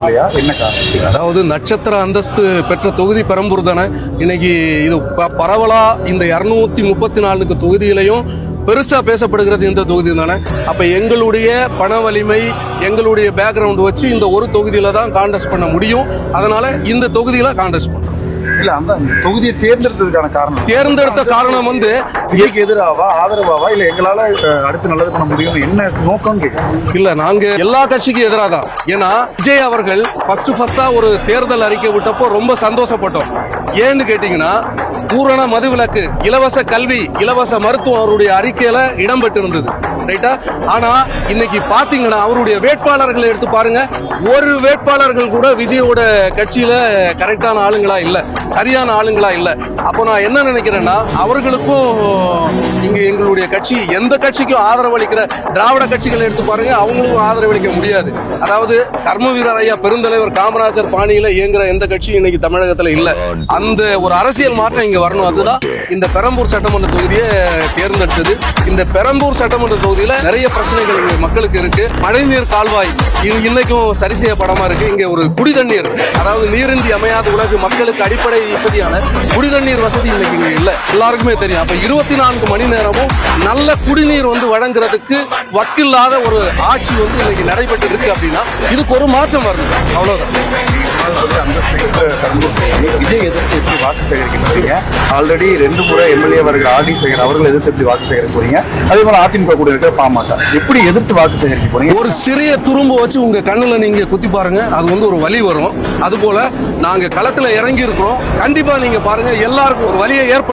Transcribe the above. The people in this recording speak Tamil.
அதாவது நட்சத்திர அந்தஸ்து பெற்ற தொகுதி பெரம்பூர் தானே. இன்னைக்கு இது பரவலா இந்த 234 தொகுதியிலையும் பெருசா பேசப்படுகிறது இந்த தொகுதி தானே. அப்ப எங்களுடைய பண வலிமை, எங்களுடைய பேக்ரவுண்ட் வச்சு இந்த ஒரு தொகுதியில தான் கான்டெஸ்ட் பண்ண முடியும். அதனால இந்த தொகுதியில கான்டெஸ்ட் பண்றோம். இல்ல அந்த தொகுதியை தேர்ந்தெடுத்ததுக்கான காரணம், தேர்ந்தெடுத்த காரணம் வந்து விஜய்க்கு எதிராவா ஆதரவாவா இல்ல எங்களால அடுத்து நல்லது பண்ண முடியும் என்ன நோக்கம் கேட்க? இல்ல, நாங்க எல்லா கட்சிக்கும் எதிராக தான். ஏன்னா விஜய் அவர்கள் ஃபர்ஸ்டா ஒரு தேர்தல் அறிக்கை விட்டப்போ ரொம்ப சந்தோஷப்பட்டோம். ஏன்னு கேட்டீங்கன்னா பூரண மதுவிலக்கு, இலவச கல்வி, இலவச மருத்துவம் அவருடைய அறிக்கையில இடம்பெற்று இருந்தது, ரைட்டா? ஆனா இன்னைக்கு பாத்தீங்கன்னா அவருடைய வேட்பாளர்களை எடுத்து பாருங்க, ஒரு வேட்பாளர்கள் கூட விஜயோட கட்சியில கரெக்டான ஆளுங்களா இல்ல, சரியான ஆளுங்களா இல்ல. அப்போ நான் என்ன நினைக்கிறேன்னா, அவர்களுக்கும் இங்க எங்களுடைய கட்சி எந்த கட்சிக்கும் ஆதரவளிக்கிற திராவிட கட்சிகளை எடுத்து பாருங்க, அவங்களுக்கும் ஆதரவளிக்க முடியாது. அதாவது கர்ம வீரர் ஐயா பெருந்தலைவர் காமராஜர் பாணியில இயங்குற எந்த கட்சியும் இன்னைக்கு தமிழகத்துல இல்ல. அந்த ஒரு அரசியல் மாற்றம் இங்க வரணும். அதுதான் இந்த பெரம்பூர் சட்டமன்ற தொகுதியை தேர்ந்தெடுத்தது. இந்த பெரம்பூர் சட்டமன்ற தொகுதியில நிறைய பிரச்சனைகள் மக்களுக்கு இருக்கு. மழைநீர் கால்வாய் இன்னைக்கும் சரி செய்யப்படாம இருக்கு. இங்க ஒரு குடிதண்ணீர், அதாவது நீரின்றி அமையாத உலகு, மக்களுக்கு அடிப்படை வசதியான குடிதண்ணீர் வசதி இன்னைக்கு இங்க இல்ல, எல்லாருக்குமே தெரியும். அப்ப 24 மணி நேரமும் நல்ல குடிநீர் வழங்குறதுக்கு வக்கில்லாத ஒரு ஆட்சி இன்னைக்கு நடைபெற்று இருக்கு. அப்படின்னா இதுக்கு ஒரு மாற்றம் வரணும், அவ்வளவுதான். விஜய் எதிர்த்து எப்படி வாக்கு சேகரிக்க போறீங்க? ஆல்ரெடி 2 முறை எம்எல்ஏ அவர்கள் ஆர்டி சேகர் அவர்கள் எதிர்த்து எப்படி வாக்கு சேகரிக்க போறீங்க? அதே போல அதிமுக கூட இருக்கிற பாமக எப்படி எதிர்த்து வாக்கு சேகரிக்க போறீங்க? ஒரு சிறிய துரும்பு வச்சு உங்க கண்ணுல நீங்க குத்தி பாருங்க, அது ஒரு வலி வரும். அது போல நாங்க களத்துல இறங்கி இருக்கிறோம். கண்டிப்பா நீங்க பாருங்க, எல்லாருக்கும் ஒரு வலியை ஏற்படும்.